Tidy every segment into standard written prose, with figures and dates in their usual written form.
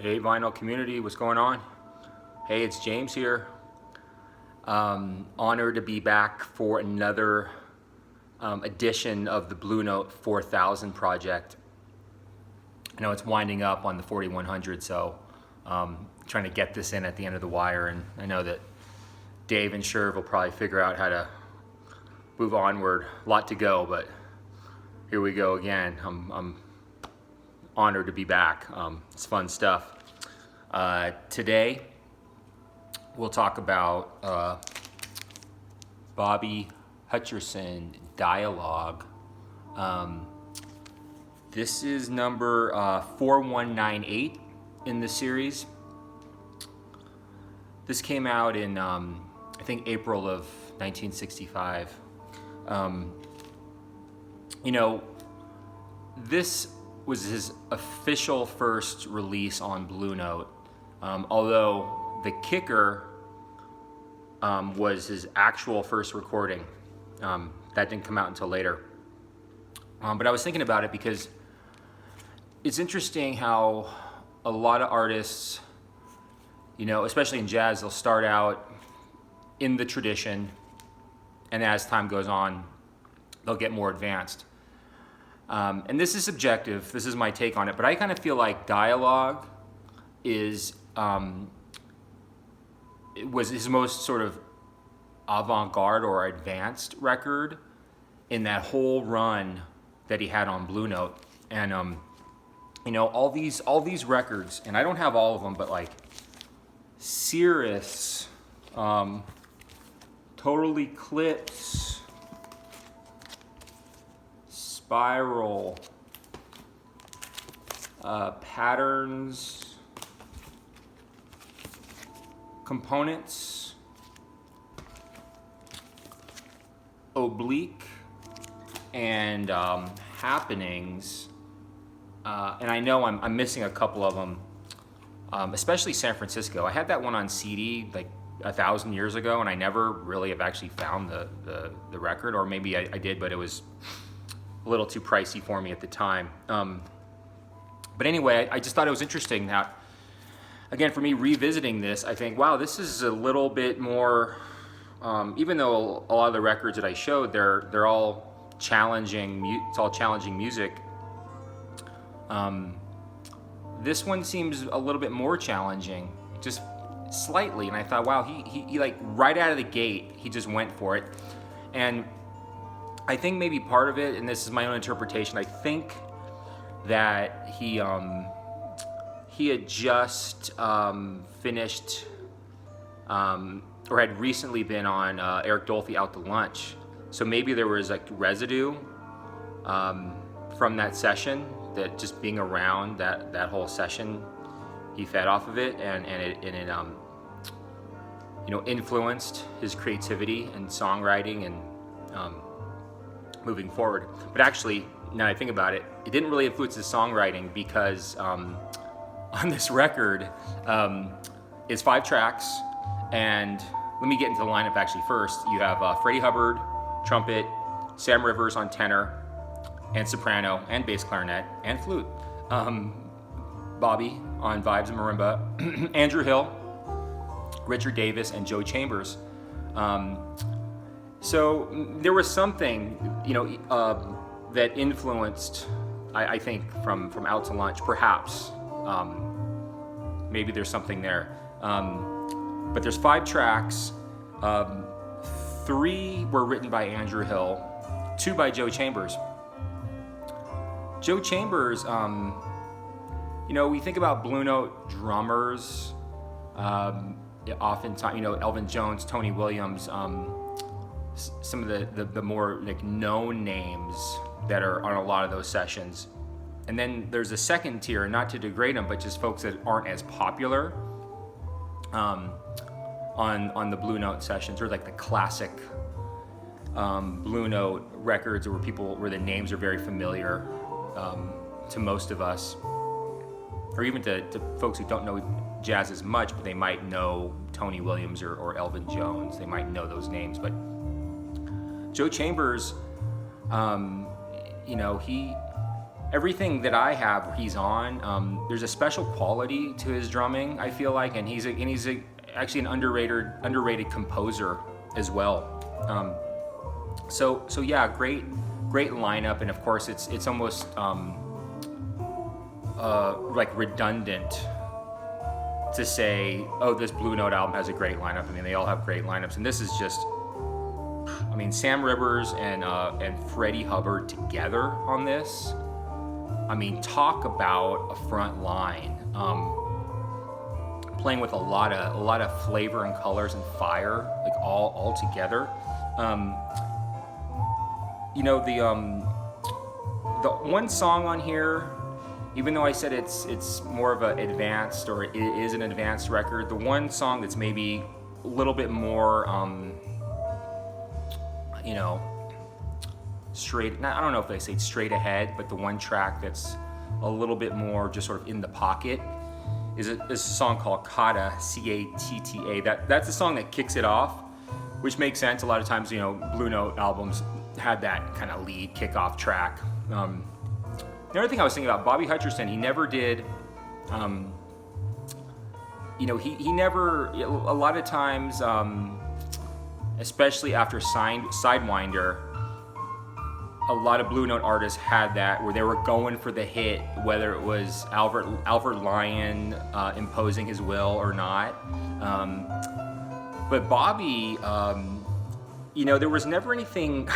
Hey vinyl community, what's going on? Hey, it's James here. Honored to be back for another edition of the Blue Note 4000 project. I know it's winding up on the 4100, so trying to get this in at the end of the wire, and I know that Dave and Sherv will probably figure out how to move onward. A lot to go, but here we go again. I'm honored to be back. It's fun stuff. Today we'll talk about Bobby Hutcherson Dialogue. This is number 4198 in the series. This came out in I think April of 1965. This was his official first release on Blue Note, although the kicker was his actual first recording. That didn't come out until later. But I was thinking about it because it's interesting how a lot of artists, especially in jazz, they'll start out in the tradition, and as time goes on, they'll get more advanced. And this is subjective, this is my take on it, but I kind of feel like Dialogue it was his most sort of avant-garde or advanced record in that whole run that he had on Blue Note. And all these records, and I don't have all of them, but like Cirrus, Total Eclipse, Spiral, Patterns, Components, Oblique, and Happenings. And I know I'm missing a couple of them, especially San Francisco. I had that one on CD like 1,000 years ago, and I never really have actually found the record, or maybe I did, but it was a little too pricey for me at the time. But anyway, I just thought it was interesting that, again, for me revisiting this, I think, wow, this is a little bit more, even though a lot of the records that I showed, they're all challenging, it's all challenging music. This one seems a little bit more challenging, just slightly, and I thought, wow, he like right out of the gate, he just went for it. And I think maybe part of it, and this is my own interpretation, I think that he had just finished or had recently been on Eric Dolphy Out to Lunch, so maybe there was like residue from that session, that just being around that whole session, he fed off of it, and it influenced his creativity and songwriting and moving forward. But actually, now I think about it, it didn't really influence his songwriting, because on this record, it's 5 tracks, and let me get into the lineup actually first. You have Freddie Hubbard, trumpet, Sam Rivers on tenor and soprano and bass clarinet and flute, Bobby on vibes and marimba, Andrew Hill, Richard Davis, and Joe Chambers. So there was something, that influenced, I think, from Out to Lunch, perhaps. Maybe there's something there. But there's 5 tracks. 3 were written by Andrew Hill, 2 by Joe Chambers. Joe Chambers, we think about Blue Note drummers, oftentimes, Elvin Jones, Tony Williams, some of the more like known names that are on a lot of those sessions. And then there's a second tier, not to degrade them, but just folks that aren't as popular on the Blue Note sessions, or like the classic Blue Note records, where the names are very familiar to most of us, or even to folks who don't know jazz as much, but they might know Tony Williams or Elvin Jones. They might know those names. But Joe Chambers, everything that I have, he's on. There's a special quality to his drumming, I feel like, and he's actually an underrated composer as well. So yeah, great lineup, and of course it's almost like redundant to say, oh, this Blue Note album has a great lineup. I mean, they all have great lineups, and this is just, I mean, Sam Rivers and Freddie Hubbard together on this. I mean, talk about a front line, playing with a lot of flavor and colors and fire, like all together. You know, the one song on here, even though I said it's more of an advanced, or it is an advanced record, the one song that's maybe a little bit more, you know, straight, I don't know if they say straight ahead, but the one track that's a little bit more just sort of in the pocket is a song called Kata, C-A-T-T-A. That's the song that kicks it off, which makes sense. A lot of times, you know, Blue Note albums had that kind of lead kickoff track. The other thing I was thinking about, Bobby Hutcherson, he never did, you know, he never, a lot of times, especially after Sidewinder, a lot of Blue Note artists had that where they were going for the hit, whether it was Alfred Lion imposing his will or not. But Bobby, you know, there was never anything,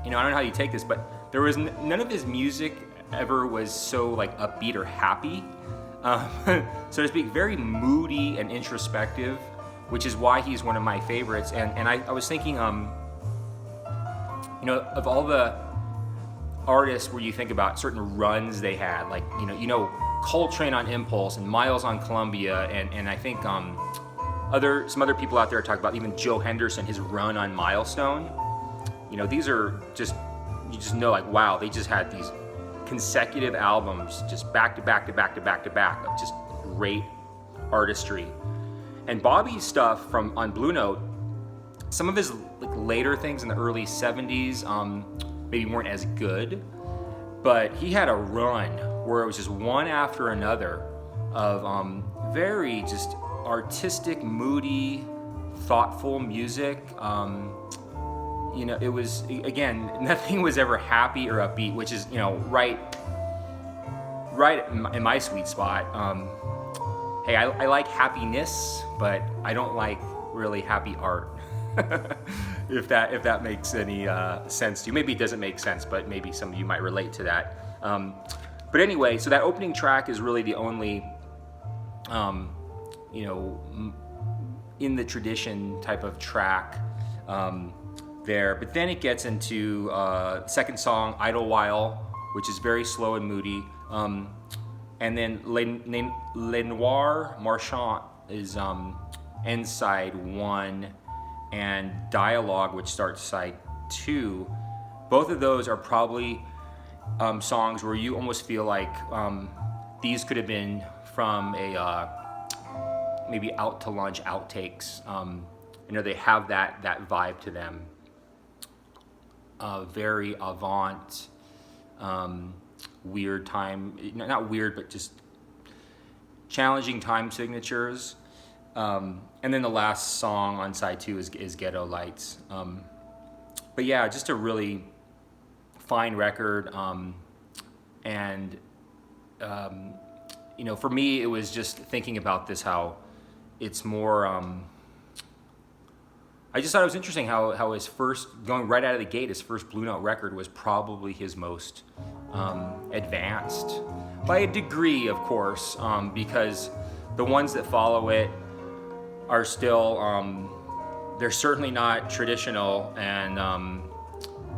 you know, I don't know how you take this, but there was none of his music ever was so like upbeat or happy, so to speak, very moody and introspective, which is why he's one of my favorites. And I was thinking, you know, of all the artists where you think about certain runs they had, like, you know, Coltrane on Impulse and Miles on Columbia, and I think some other people out there talk about even Joe Henderson, his run on Milestone. You know, these are just, you just know, like, wow, they just had these consecutive albums just back to back to back to back to back of just great artistry. And Bobby's stuff on Blue Note, some of his like later things in the early 70s maybe weren't as good, but he had a run where it was just one after another of very just artistic, moody, thoughtful music. You know, it was, again, nothing was ever happy or upbeat, which is, you know, right in my sweet spot. Hey, I like happiness, but I don't like really happy art. if that makes any sense to you. Maybe it doesn't make sense, but maybe some of you might relate to that. But anyway, so that opening track is really the only, you know, in the tradition type of track there. But then it gets into second song, Idlewild, which is very slow and moody. And then Le Noir Marchand is end side 1, and Dialogue, which starts side 2. Both of those are probably songs where you almost feel like these could have been from a maybe Out to Lunch outtakes. You know, they have that vibe to them. Very avant, weird time, not weird, but just challenging time signatures. And then the last song on side 2 is Ghetto Lights. But yeah, just a really fine record. And you know, for me, it was just thinking about this, how it's more, I just thought it was interesting how his first, going right out of the gate, his first Blue Note record was probably his most advanced, by a degree, of course, because the ones that follow it are still, they're certainly not traditional, and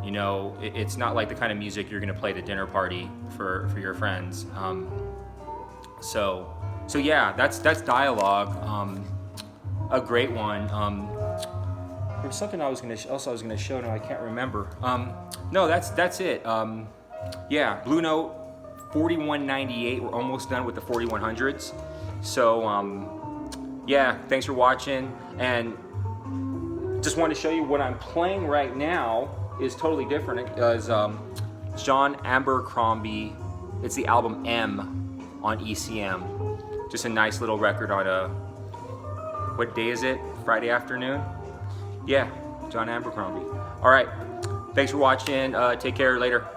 you know, it's not like the kind of music you're going to play at a dinner party for your friends. So yeah, that's Dialogue, a great one. There was something I was going to show. Now I can't remember. No, that's it. Yeah, Blue Note 4198. We're almost done with the 4100s. So yeah, thanks for watching, and just wanted to show you what I'm playing right now is totally different, because John Abercrombie. It's the album M on ECM. Just a nice little record on a, what day is it? Friday afternoon? Yeah, John Abercrombie. All right, thanks for watching. Take care, later.